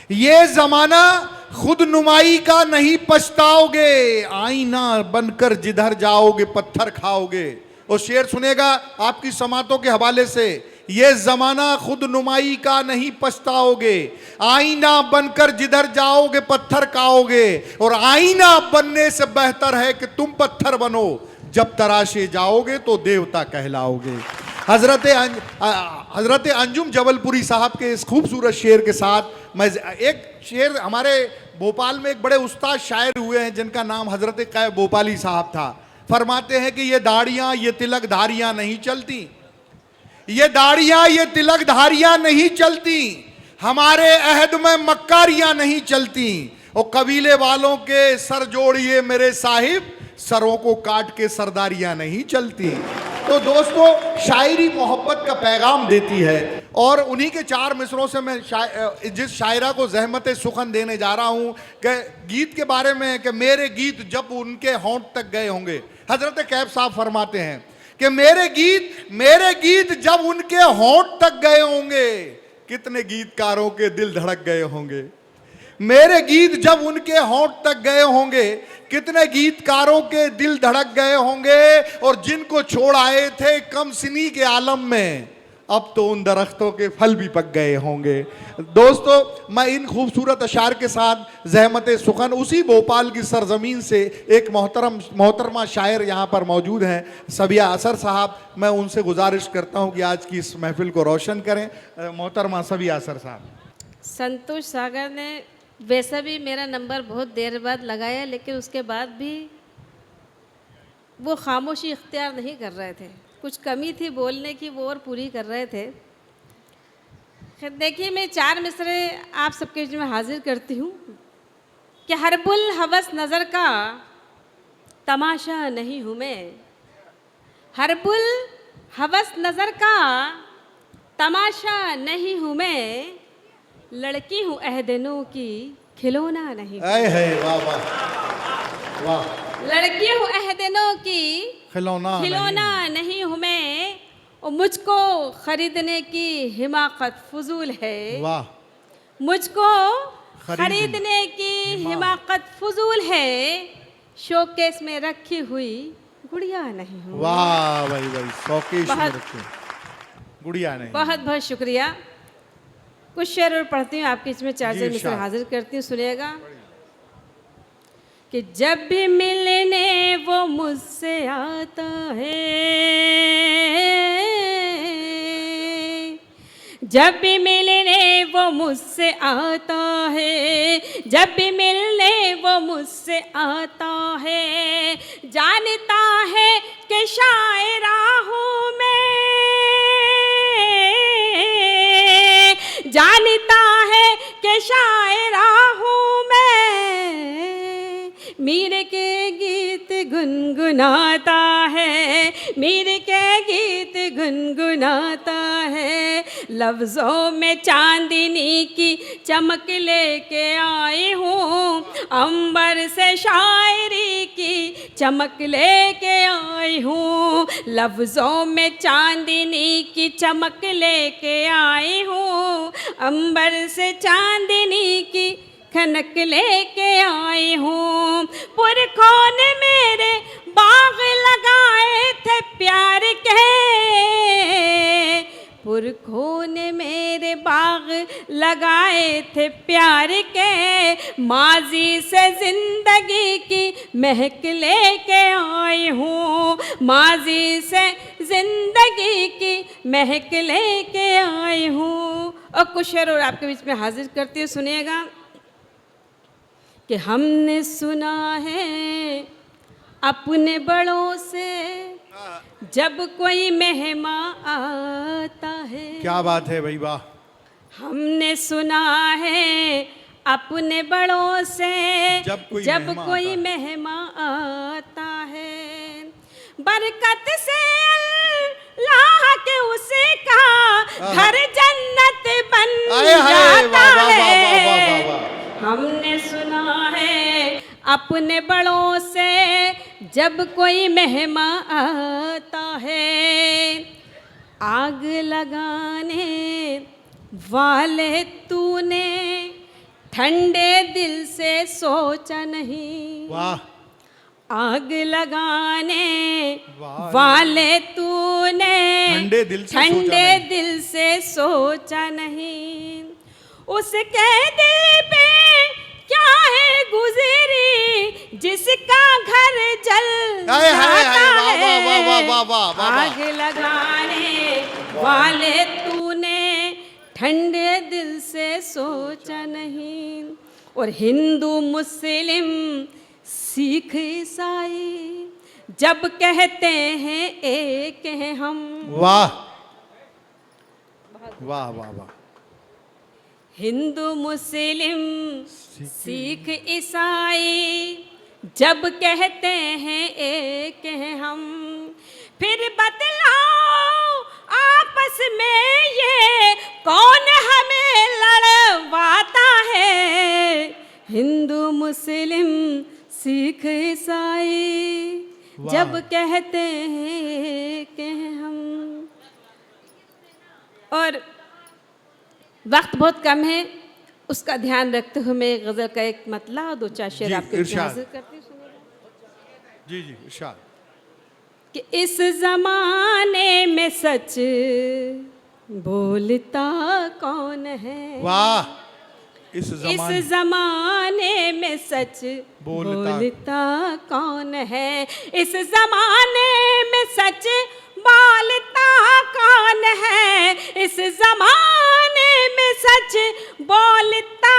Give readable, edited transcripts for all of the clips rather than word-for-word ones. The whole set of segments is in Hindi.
ये जमाना खुद नुमाई का नहीं पछताओगे, आईना बनकर जिधर जाओगे पत्थर खाओगे। वो शेर सुनेगा आपकी समातों के हवाले से, ये जमाना खुद नुमाई का नहीं पछताओगे, आईना बनकर जिधर जाओगे पत्थर खाओगे। और आईना बनने से बेहतर है कि तुम पत्थर बनो, जब तराशे जाओगे तो देवता कहलाओगे। हजरत अंजुम जबलपुरी साहब के इस खूबसूरत शेर के साथ मैं एक शेर, हमारे भोपाल में एक बड़े उस्ताद शायर हुए हैं जिनका नाम हजरत कै भोपाली साहब था। फरमाते हैं कि ये दाढ़ियां ये तिलक धारियां नहीं चलती, ये दाढ़ियां ये तिलक धारियां नहीं चलती, हमारे अहद में मक्कारियां नहीं चलती। और कबीले वालों के सर जोड़िए मेरे साहिब, सरों को काट के सरदारियां नहीं चलती। तो दोस्तों, शायरी मोहब्बत का पैगाम देती है। और उन्हीं के चार मिसरों से मैं जिस शायरा को ज़हमत सुखन देने जा रहा हूं कि गीत के बारे में, कि मेरे गीत जब उनके होंठ तक गए होंगे। हजरत कैफ साहब फरमाते हैं कि मेरे गीत जब उनके होंठ तक गए होंगे, कितने गीतकारों के दिल धड़क गए होंगे। मेरे गीत जब उनके होंठ तक गए होंगे, कितने गीतकारों के दिल धड़क गए होंगे। और जिनको छोड़ आए थे कम सिनी के आलम में, अब तो उन दरख्तों के फल भी पक गए होंगे। दोस्तों, मैं इन खूबसूरत अशार के साथ ज़हमत सुखन, उसी भोपाल की सरजमीन से एक मोहतरमा शायर यहाँ पर मौजूद हैं, सबिया असर साहब। मैं उनसे गुजारिश करता हूँ कि आज की इस महफिल को रोशन करें। मोहतरमा सबिया असर साहब। संतोष सागर ने वैसे भी मेरा नंबर बहुत देर बाद लगाया, लेकिन उसके बाद भी वो खामोशी इख्तियार नहीं कर रहे थे। कुछ कमी थी बोलने की, वो और पूरी कर रहे थे। खैर, देखिए, मैं चार मिसरे आप सबके बीच में हाजिर करती हूँ कि हरबुल हवस नज़र का तमाशा नहीं हूँ मैं, हरबुल हवस नज़र का तमाशा नहीं हूँ मैं, लड़की हूँ अहदनों की खिलौना नहीं। वाह वाह वाह। लड़की हूँ अहदनों की खिलौना नहीं हूँ मैं, और मुझको खरीदने की हिमाकत फजूल है। वाह। मुझको खरीदने की हिमाकत फजूल है, शोकेस में रखी हुई गुड़िया नहीं हूँ। वाह भाई भाई, शोकेस में रखी गुड़िया नहीं। बहुत बहुत शुक्रिया। कुछ शेर और पढ़ती हूँ आपके इसमें चार मिसरे हाजिर करती हूँ, सुनिएगा। कि जब भी मिलने वो मुझसे आता है, जब भी मिलने वो मुझसे आता है, जब भी मिलने वो मुझसे आता है, जानता है कि शायरा हूँ मैं, जानता है कि शायरा हूँ मैं, मीर के गीत गुनगुनाता है, मीर के गीत गुनगुनाता है, लफ्ज़ों में चांदनी की चमक लेके आई हूँ, अंबर से शायरी की चमक लेके आई हूँ, लफ्ज़ों में चांदनी की चमक लेके आई हूँ, अंबर से चांदनी की खनक लेके आई हूँ। पुरखों ने मेरे बाग लगाए थे प्यार के, पुरखों ने मेरे बाग लगाए थे प्यार के, माजी से जिंदगी की महक लेके आई हूँ, माजी से जिंदगी की महक लेके आई हूँ। और कुछ शेर और आपके बीच में हाजिर करती हूँ, सुनिएगा। कि हमने सुना है अपने बड़ों से जब कोई मेहमान आता है। क्या बात है भाई, वाह। हमने सुना है अपने बड़ों से जब कोई मेहमान आता है, बरकत से अल्लाह के उसे का घर जन्नत बन जाता है। हमने सुना है अपने बड़ों से जब कोई मेहमान आता है, आग लगाने वाले तूने ठंडे दिल से सोचा नहीं, वाह आग लगाने वाले वाले तूने ठंडे दिल से ठंडे सोचा नहीं। दिल से सोचा नहीं। उसके दिल पे क्या है गुजरी जिसका घर जल हाय, हाय, जाता हाय, वाह, वाह, वाह, वाह, वाह, वाह, वाह, वाह। आग लगाने वाले तूने ठंडे दिल से सोचा नहीं। और हिंदू मुस्लिम सिख ईसाई जब कहते हैं एक हैं हम, वाह वाह वाह वाह। हिंदू मुस्लिम सिख ईसाई जब कहते हैं एक हैं हम, फिर बतलाओ आपस में ये कौन हमें लड़वाता है। हिंदू मुस्लिम सिख ईसाई वाह। जब कहते हैं कि हम। और वक्त बहुत कम है, उसका ध्यान रखते हुए मैं गज़ल का एक मतला और दो चार शेर जी, आपके बीच में इरशाद। हाजिर करती हूँ, सुनिएगा। जी जी इरशाद। कि इस जमाने में सच बोलता कौन है। वाह इस इस जमाने में सच बोलता बोलता कौन है। इस जमाने में सच बोलता कौन है। इस जमाने में सच बोलता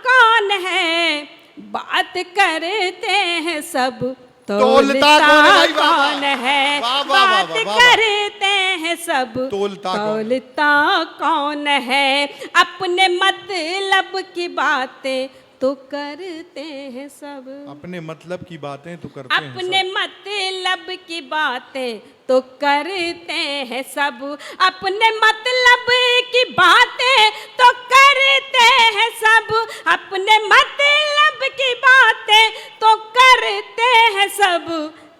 कौन है। बात करते हैं सब तोलता कौन है भाई, वाह, वाह। कौन है। वाह, वाह, वाह, बात वाह, वाह। करते हैं सब तोलता कौन? तोलता कौन है। अपने मतलब की बातें तो करते हैं सब। अपने मतलब की बातें तो करते हैं अपने मतलब की बातें तो करते हैं सब। अपने मतलब की बातें तो करते हैं सब। अपने मतलब की बातें तो करते हैं सब।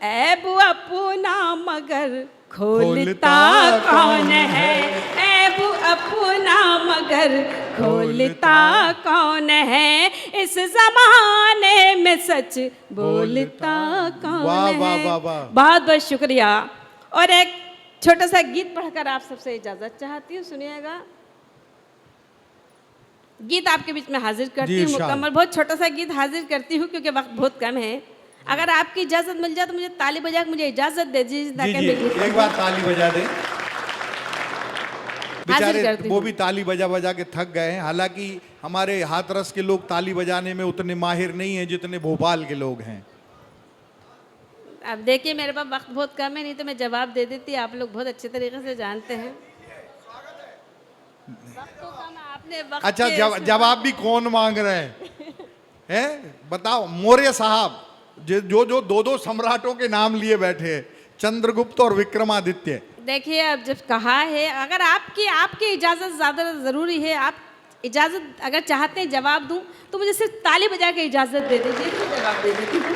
ऐब अपना मगर खोलता कौन है। ऐब अपना मगर खोलता कौन है। इस जमाने में सच बोलता कौन वाह, है। वाह, वाह, वाह। बहुत बहुत शुक्रिया। और एक छोटा सा गीत पढ़कर आप सबसे इजाजत चाहती हूँ, सुनिएगा। गीत आपके बीच में हाजिर करती जी, हूँ इरशाद। मुकम्मल। बहुत छोटा सा गीत हाजिर करती हूँ क्योंकि वक्त बहुत कम है। अगर आपकी इजाजत मिल जाए तो मुझे ताली बजा के मुझे इजाजत दे दीजिए जी ताकि जी मैं गीत एक बार ताली बजा दे। बेचारे करती वो हूँ। भी ताली बजा बजा के थक गए हैं। हालांकि हमारे हाथरस के लोग ताली बजाने में उतने माहिर नहीं हैं जितने भोपाल के लोग हैं। अब देखिए मेरे पास वक्त बहुत कम है, नहीं तो मैं जवाब दे देती। आप लोग बहुत अच्छे तरीके से जानते हैं। वक्त तो कम है, आपने वक्त अच्छा के जवाब भी कौन मांग रहे हैं बताओ। मौर्य साहब जो जो दो दो सम्राटों के नाम लिए बैठे हैं, चंद्रगुप्त और विक्रमादित्य। देखिए अब जब कहा है, अगर आपकी इजाज़त ज़्यादा ज़रूरी है, आप इजाज़त अगर चाहते हैं जवाब दूं तो मुझे सिर्फ ताली बजा के इजाज़त दे दीजिए तो जवाब दे देती हूँ।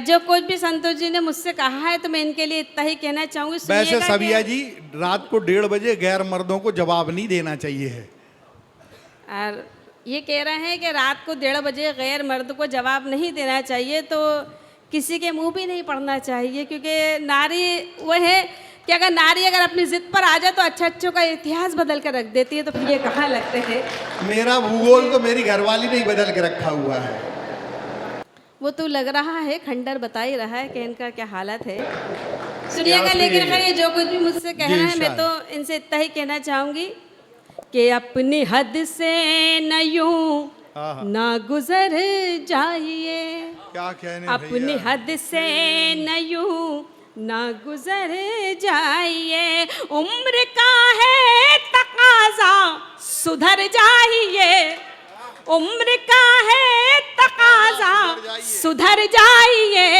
जो कुछ भी संतोष जी ने मुझसे कहा है तो मैं इनके लिए इतना ही कहना चाहूँगी। वैसे सुनिएगा सबिया कि- जी रात को 1:30 बजे गैर मर्दों को जवाब नहीं देना चाहिए है। और ये कह रहे हैं कि रात को 1:30 बजे गैर मर्द को जवाब नहीं देना चाहिए, तो किसी के मुंह भी नहीं पड़ना चाहिए। क्योंकि नारी वो है कि अगर नारी अगर अपनी जिद पर आ जाए तो अच्छा अच्छों का इतिहास बदल कर रख देती है। तो फिर ये कहाँ लगते हैं। मेरा भूगोल तो मेरी घरवाली ने ही बदल के रखा हुआ है। वो तो लग रहा है खंडर बता ही रहा है कि इनका क्या हालत है। सुनिएगा। लेकिन अगर ये जो कुछ भी मुझसे कह रहे हैं मैं तो इनसे इतना ही कहना चाहूँगी कि अपनी हद से न यूं ना गुजर जाइए। क्या कहने अपनी भैया। हद से न यूं ना गुजर जाइए। उम्र का है तकाजा सुधर जाइए। उम्र का है तकाजा सुधर जाइए।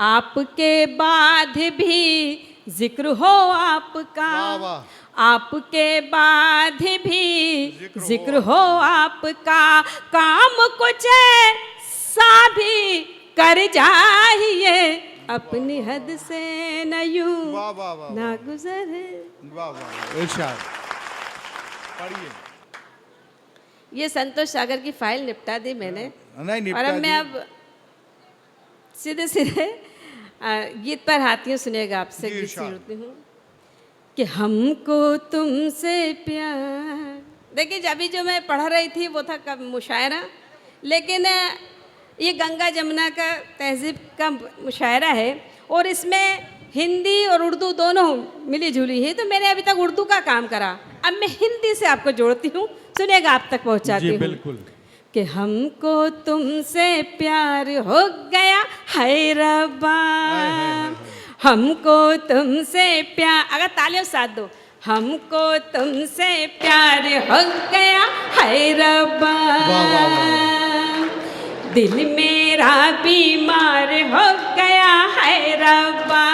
आपके बाद भी जिक्र हो आपका। वाह, वाह। आपके बाद भी जिक्र हो आपका। काम कुछ सा भी कर जाइए। अपनी हद से न यूं वाह वाह वाह ना गुजरे। वाह वाह इरशाद पढ़िए। ये संतोष सागर की फाइल निपटा दी मैंने। नहीं और निपटा अब मैं दी। अब सीधे सीधे गीत पर आती हूँ, सुनिएगा आपसे जी, गीत इरशाद। सुनती हूँ कि हमको तुमसे प्यार। देखिए अभी जो मैं पढ़ रही थी वो था कब मुशायरा, लेकिन ये गंगा जमुना का तहजीब का मुशायरा है और इसमें हिंदी और उर्दू दोनों मिली जुली है। तो मैंने अभी तक उर्दू का काम करा, अब मैं हिंदी से आपको जोड़ती हूँ, सुनिएगा, आप तक पहुँचाती जी हूँ। बिल्कुल। कि हमको तुमसे प्यार हो गया है रब्बा, हमको तुमसे प्यार, अगर तालियों साथ दो, हमको तुमसे प्यार हो गया है रब्बा, वाह वाह वाह। दिल मेरा बीमार हो गया है रब्बा,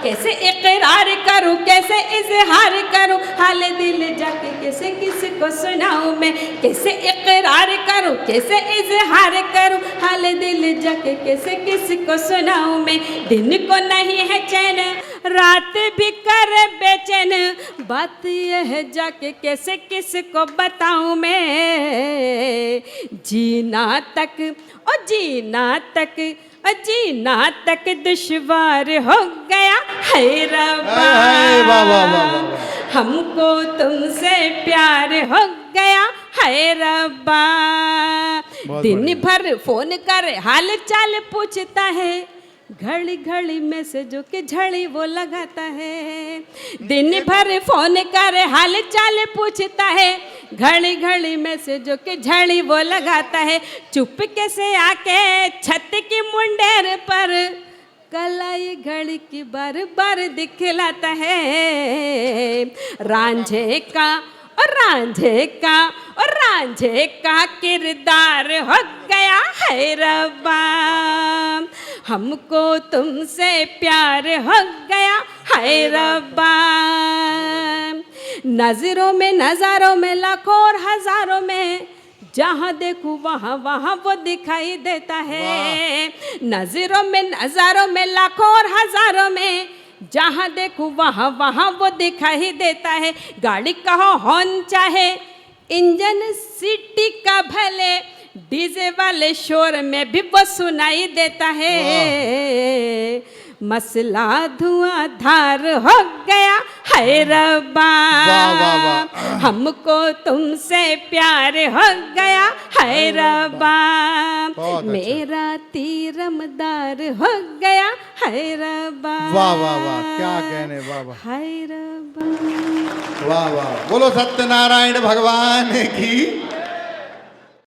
कैसे इकरार करूं, कैसे इजहार करूं, हाल दिल जाके कैसे किसको सुनाऊं मैं, कैसे इकरार करूं, कैसे इजहार करूं, हाल दिल जाके कैसे किसको सुनाऊं मैं, दिन को नहीं है चैन, रात भी कर बेचैन, बात यह है जाके कैसे किसको बताऊं मैं, जीना तक और जीना तक, जीना तक दुश्वार हो गया है रब्बा, वाह वाह वाह वाह। हमको तुमसे प्यार हो गया है रब्बा, बहुत दिन बढ़िया। भर फोन कर हाल चाल पूछता है, घड़ी घड़ी मैसेजों के झड़ी वो लगाता है, दिन भर फोन कर हाल चाल पूछता है, घड़ी घड़ी मैसेजों के झड़ी वो लगाता है, चुप कैसे आके छत की मुंडेर पर कलाई घड़ी की बार बार दिखलाता है, रांझे का और रांझे का और रांझे का किरदार हो गया है रब्बा, हमको तुमसे प्यार हो गया है रब्बा, नजरों में नजारों में लाखों और हजारों में, जहाँ देखूँ वहाँ वहाँ वो दिखाई देता है, नजरों में नजारों में लाखों और हजारों में, जहाँ देखूँ वहाँ वहाँ वो दिखाई देता है, गाड़ी का हॉर्न चाहे इंजन सीटी का भले, डीजे वाले शोर में भी वो सुनाई देता है, मसला धुआंधार हो गया है रब्बा, वाह वाह वाह। हमको तुमसे प्यार हो गया है रब्बा, बहुत अच्छा। मेरा तीरमदार हो गया है रब्बा, वाह वाह वाह, क्या कहने, वाह वाह है रब्बा। वाह वाह। बोलो सत्यनारायण भगवान की।